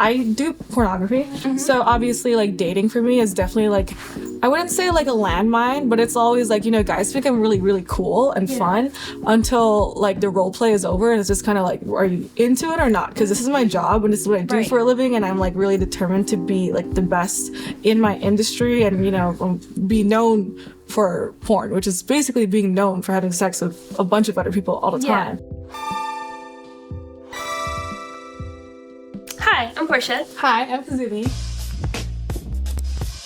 I do pornography. So obviously like dating for me is definitely like, I wouldn't say like a landmine, but it's always like, you know, guys become really, really cool and fun until like the role play is over and it's just kind of like, are you into it or not? Because this is my job and this is what I do for a living, and I'm like really determined to be like the best in my industry and, you know, be known for porn, which is basically being known for having sex with a bunch of other people all the time. Hi, I'm Porsche. Hi, I'm Kazumi.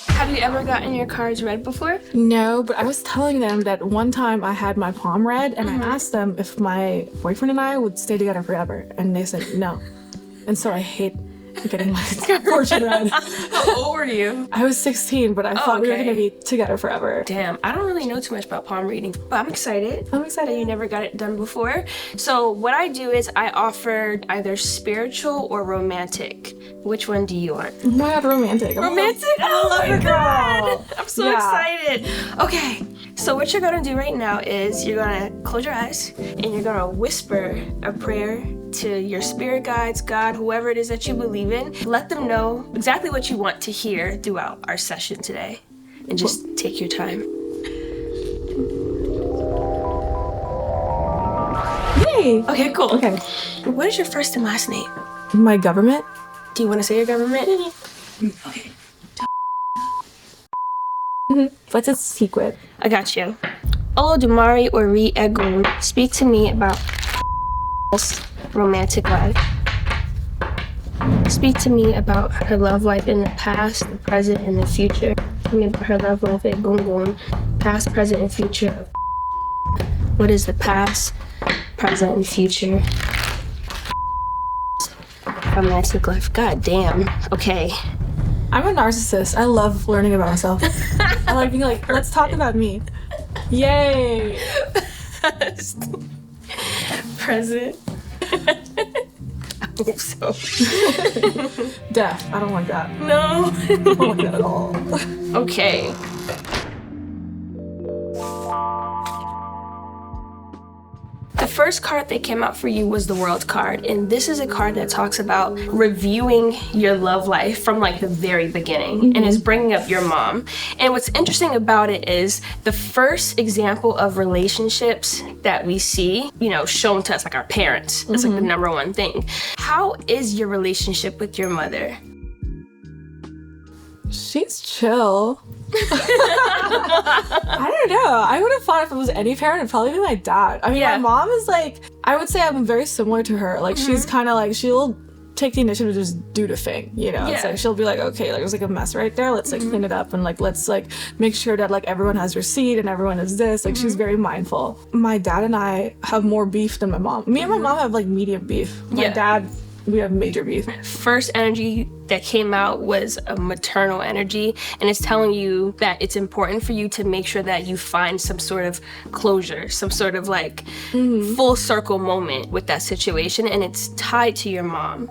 Have you ever gotten your cards read before? No, but I was telling them that one time I had my palm read and I asked them if my boyfriend and I would stay together forever, and they said no. And so I hate getting my fortune read. How old were you? I was 16, but I thought we were going to be together forever. Damn, I don't really know too much about palm reading, but I'm excited. That you never got it done before. So what I do is I offer either spiritual or romantic. Which one do you want? Oh my God, romantic. Romantic? Oh my God. I'm so excited. Okay, so what you're gonna do right now is you're gonna close your eyes and you're gonna whisper a prayer to your spirit guides, God, whoever it is that you believe in. Let them know exactly what you want to hear throughout our session today. And just take your time. Yay! Okay, cool. Okay. What is your first and last name? My government? Do you want to say your government? Okay. What's a secret? I got you. Olodumare Ori Egun, speak to me about romantic life. Speak to me about her love life in the past, the present, and the future. Tell me about her love life at Gungun, past, present, and future. What is the past, present, and future? Romantic life. God damn. Okay. I'm a narcissist. I love learning about myself. I like being like, let's talk about me. Yay! Present. I hope so. Deaf. I don't like that. No. I don't like that at all. Okay. The first card that came out for you was the World card, and this is a card that talks about reviewing your love life from like the very beginning, and is bringing up your mom. And what's interesting about it is the first example of relationships that we see, you know, shown to us, like our parents. That's like the number one thing. How is your relationship with your mother? She's chill. I don't know. I would have thought if it was any parent, it'd probably be my dad. I mean, my mom is like, I would say I'm very similar to her. Like, she's kind of like, she'll take the initiative to just do the thing, you know? It's like, she'll be like, okay, like, there's like a mess right there. Let's like clean it up and like, let's like make sure that like everyone has their seat and everyone is this. Like, she's very mindful. My dad and I have more beef than my mom. Me and my mom have like medium beef. My dad, we have major beef. First energy that came out was a maternal energy, and it's telling you that it's important for you to make sure that you find some sort of closure, some sort of like full circle moment with that situation, and it's tied to your mom.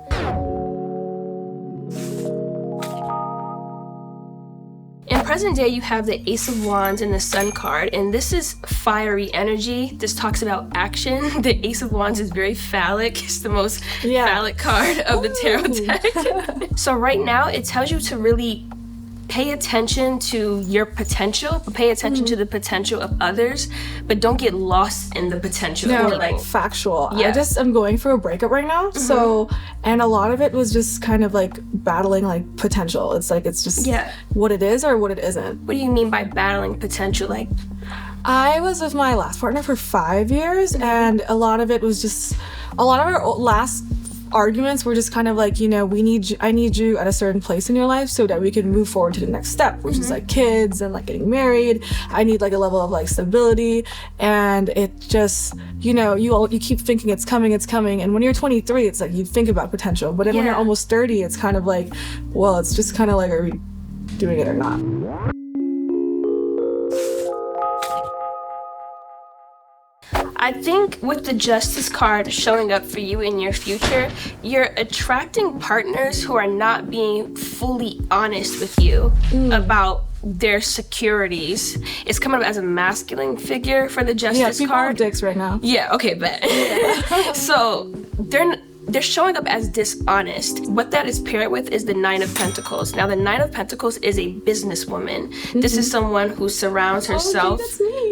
In present day, you have the Ace of Wands and the Sun card, and this is fiery energy. This talks about action. The Ace of Wands is very phallic. It's the most phallic card of the tarot deck. So right now, it tells you to really pay attention to your potential, pay attention to the potential of others, but don't get lost in the potential. No, like factual. I just am going through a breakup right now. So, and a lot of it was just kind of like battling like potential. It's like, it's just what it is or what it isn't. What do you mean by battling potential? Like, I was with my last partner for 5 years, and a lot of it was just, a lot of our last arguments were just kind of like, you know, I need you at a certain place in your life so that we can move forward to the next step, which is like kids and like getting married. I need like a level of like stability, and it just, you know, you keep thinking it's coming, and when you're 23, it's like you think about potential, but then when you're almost 30, it's kind of like, well, it's just kind of like, are we doing it or not? I think with the Justice card showing up for you in your future, you're attracting partners who are not being fully honest with you about their securities. It's coming up as a masculine figure for the Justice card. Yeah, people have dicks right now. Yeah, okay, bet. So they're showing up as dishonest. What that is paired with is the Nine of Pentacles. Now, the Nine of Pentacles is a businesswoman. This is someone who surrounds herself,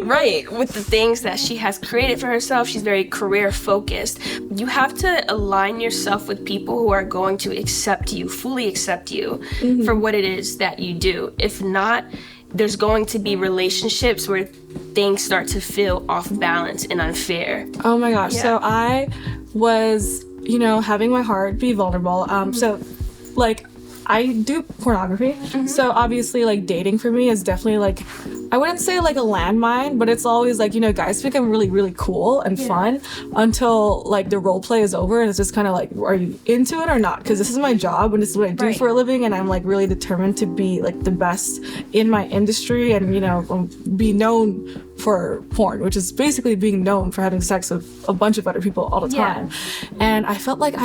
right, with the things that she has created for herself. She's very career focused. You have to align yourself with people who are going to accept you, fully accept you for what it is that you do. If not, there's going to be relationships where things start to feel off balance and unfair. Oh my gosh. So I was, having my heart be vulnerable. So like I do pornography. So obviously like dating for me is definitely like, I wouldn't say like a landmine, but it's always like, guys become really, really cool and fun until like the role play is over and it's just kind of like, are you into it or not? Because this is my job and this is what I do for a living, and I'm like really determined to be like the best in my industry and, be known for porn, which is basically being known for having sex with a bunch of other people all the time. And I felt like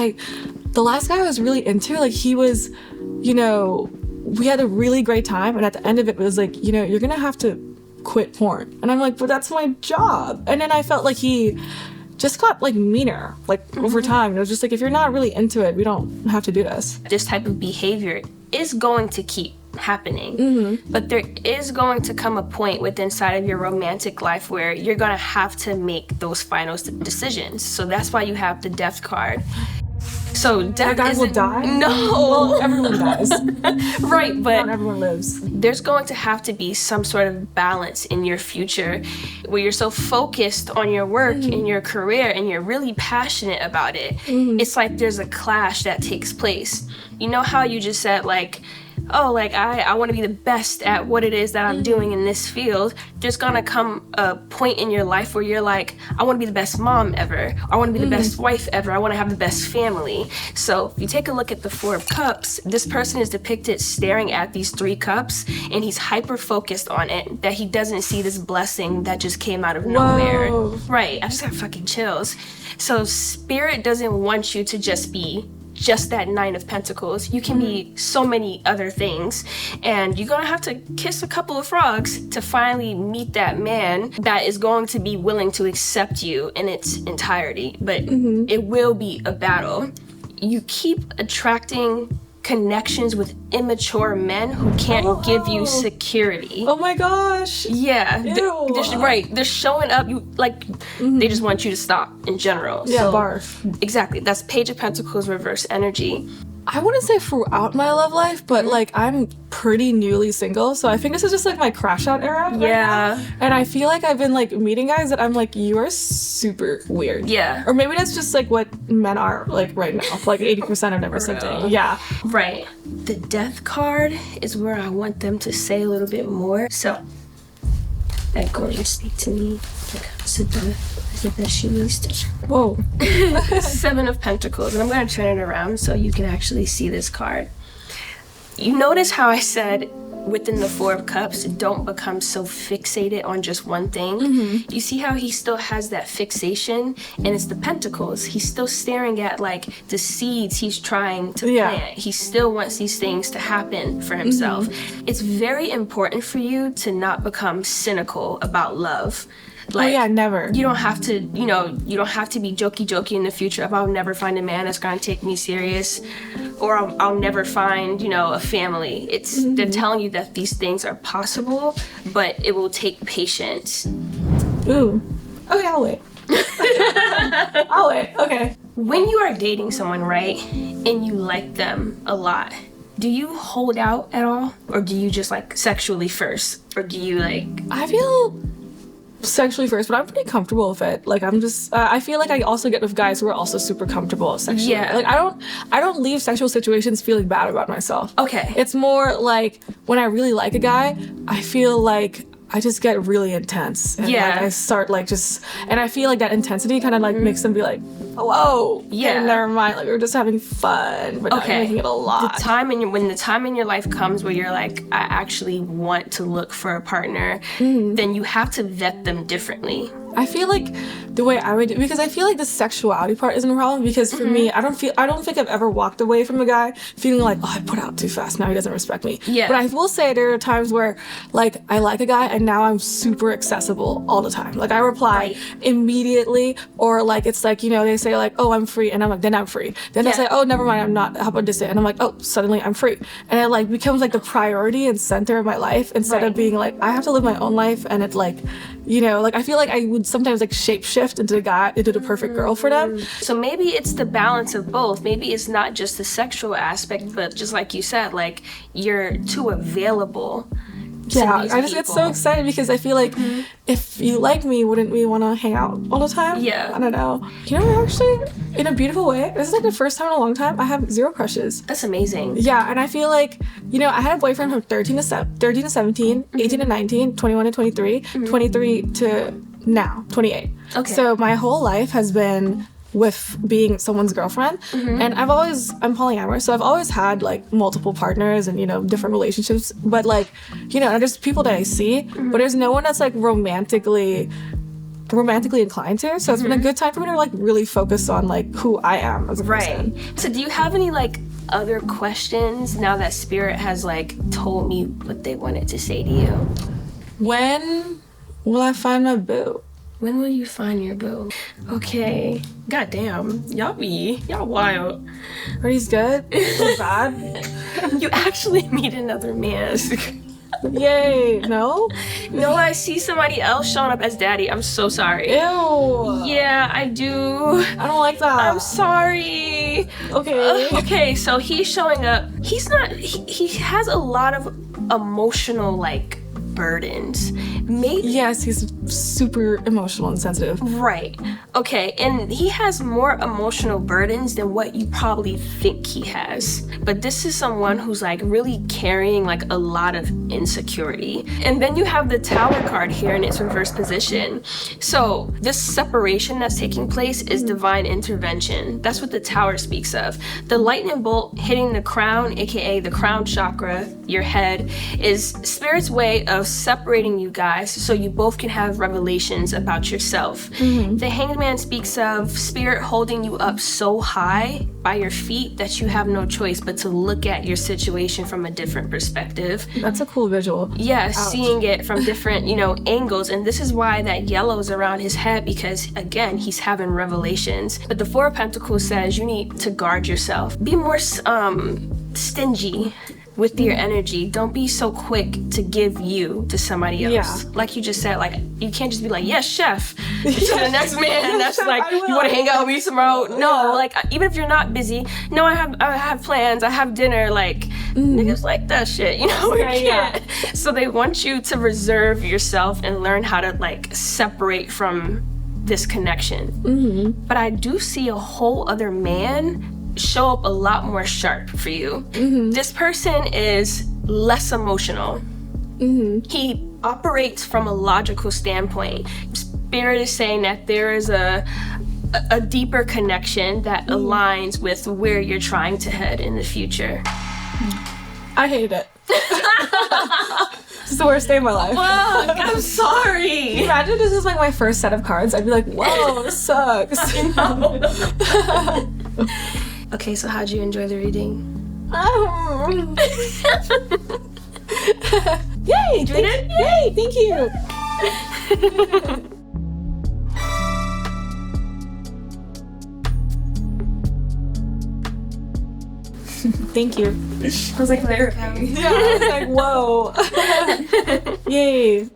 the last guy I was really into, like he was, we had a really great time, and at the end of it was like, you're gonna have to quit porn. And I'm like, but that's my job. And then I felt like he just got like meaner, like over time. It was just like, if you're not really into it, we don't have to do this. This type of behavior is going to keep happening, but there is going to come a point within inside of your romantic life where you're gonna have to make those final decisions. So that's why you have the Death card. So that guy will die? No. Well, everyone dies. Right, but not everyone lives. There's going to have to be some sort of balance in your future where you're so focused on your work and your career and you're really passionate about it. It's like there's a clash that takes place. You know how you just said like, oh, like I want to be the best at what it is that I'm doing in this field. There's gonna come a point in your life where you're like, I want to be the best mom ever. I want to be the best wife ever. I want to have the best family. So if you take a look at the Four of Cups, this person is depicted staring at these 3 cups, and he's hyper focused on it, that he doesn't see this blessing that just came out of nowhere. Right, I just got fucking chills. So Spirit doesn't want you to just be just that Nine of Pentacles. You can be so many other things, and you're gonna have to kiss a couple of frogs to finally meet that man that is going to be willing to accept you in its entirety. But it will be a battle. You keep attracting connections with immature men who can't give you security. Oh my gosh. Yeah. They're showing up. You like, they just want you to stop in general. Yeah, so, barf. Exactly. That's Page of Pentacles reverse energy. I wouldn't say throughout my love life, but like I'm pretty newly single, so I think this is just like my crash out era right now. And I feel like I've been like meeting guys that I'm like, you are super weird. Yeah. Or maybe that's just like what men are like right now. Like 80% of them are something. Yeah. Right. The Death card is where I want them to say a little bit more. So that gorgeous speak to me. Sit down. That she needs to. Whoa. 7 of Pentacles, and I'm going to turn it around so you can actually see this card. You notice how I said within the Four of Cups, don't become so fixated on just one thing. You see how he still has that fixation, and it's the Pentacles. He's still staring at like the seeds he's trying to plant. He still wants these things to happen for himself. It's very important for you to not become cynical about love. Like, never. You don't have to, you don't have to be jokey in the future of I'll never find a man that's gonna take me serious, or I'll never find, a family. It's they're telling you that these things are possible, but it will take patience. Ooh. Okay, I'll wait. I'll wait. Okay. When you are dating someone, right, and you like them a lot, do you hold out at all, or do you just like sexually first, or do you like? I feel sexually first, but I'm pretty comfortable with it. Like I'm just I feel like I also get with guys who are also super comfortable sexually. Yeah. Like I don't leave sexual situations feeling bad about myself. Okay. It's more like when I really like a guy, I feel like I just get really intense. And like I start like just, and I feel like that intensity kind of like makes them be like, whoa, never mind. Like we're just having fun, but not making it a lot. When the time in your life comes where you're like, I actually want to look for a partner, then you have to vet them differently. I feel like the way I would, because I feel like the sexuality part isn't a problem, because for me, I don't think I've ever walked away from a guy feeling like, oh, I put out too fast, now he doesn't respect me. Yeah. But I will say there are times where like I like a guy and now I'm super accessible all the time. Like I reply immediately, or like it's like, you know, they say like, oh, I'm free, and I'm like, then I'm free. Then they say, oh, never mind, I'm not, how about this day? And I'm like, oh, suddenly I'm free. And it like becomes like the priority and center of my life, instead of being like, I have to live my own life. And it's like, you know, like I feel like I would sometimes like shapeshift into the perfect girl for them. So maybe it's the balance of both. Maybe it's not just the sexual aspect, but just like you said, like you're too available. Yeah, I just get so excited because I feel like if you like me, wouldn't we want to hang out all the time? Yeah. I don't know. You know, actually, in a beautiful way, this is like the first time in a long time I have 0 crushes. That's amazing. Yeah, and I feel like, you know, I had a boyfriend from 13 to 17, 18 to 19, 21 to 23, 23 to now, 28. Okay. So my whole life has been with being someone's girlfriend, and I'm polyamorous, so I've always had like multiple partners and, you know, different relationships, but like, you know, there's people that I see, but there's no one that's like romantically inclined to, so it's been a good time for me to like really focus on like who I am as a person. So do you have any like other questions now that Spirit has like told me what they wanted to say to you? When will I find my boo? When will you find your boo? Okay. Goddamn. Y'all wild. Are these good? Or bad? You actually meet another man. Yay. No? No, I see somebody else showing up as daddy. I'm so sorry. Ew. Yeah, I do. I don't like that. I'm sorry. Okay. Okay, so he's showing up. He has a lot of emotional like burdens. Maybe. Yes, he's super emotional and sensitive. Right. Okay, and he has more emotional burdens than what you probably think he has. But this is someone who's like really carrying like a lot of insecurity. And then you have the Tower card here in its reverse position. So this separation that's taking place is divine intervention. That's what the Tower speaks of. The lightning bolt hitting the crown, aka the crown chakra, your head, is Spirit's way of separating you guys so you both can have revelations about yourself. The Hanged Man speaks of Spirit holding you up so high by your feet that you have no choice but to look at your situation from a different perspective. That's a cool visual. Yeah, seeing it from different, you know, angles. And this is why that yellow is around his head, because again, he's having revelations. But the Four of Pentacles says you need to guard yourself. Be more stingy with your energy. Don't be so quick to give you to somebody else. Yeah. Like you just said, like you can't just be like, yes, chef, to the next man that's like, you want to hang out with me tomorrow? No, like even if you're not busy, no, I have plans, I have dinner, like niggas like that shit, you know? Yeah. So they want you to reserve yourself and learn how to like separate from this connection. But I do see a whole other man show up a lot more sharp for you. This person is less emotional. He operates from a logical standpoint. Spirit is saying that there is a deeper connection that aligns with where you're trying to head in the future. I hate it. It's the worst day of my life. Fuck, I'm sorry. Imagine this is like my first set of cards. I'd be like, whoa, this sucks. Okay, so how'd you enjoy the reading? Yay! Yay! Thank you. Thank you. I was like, therapy. Yeah, I was like, whoa. Yay.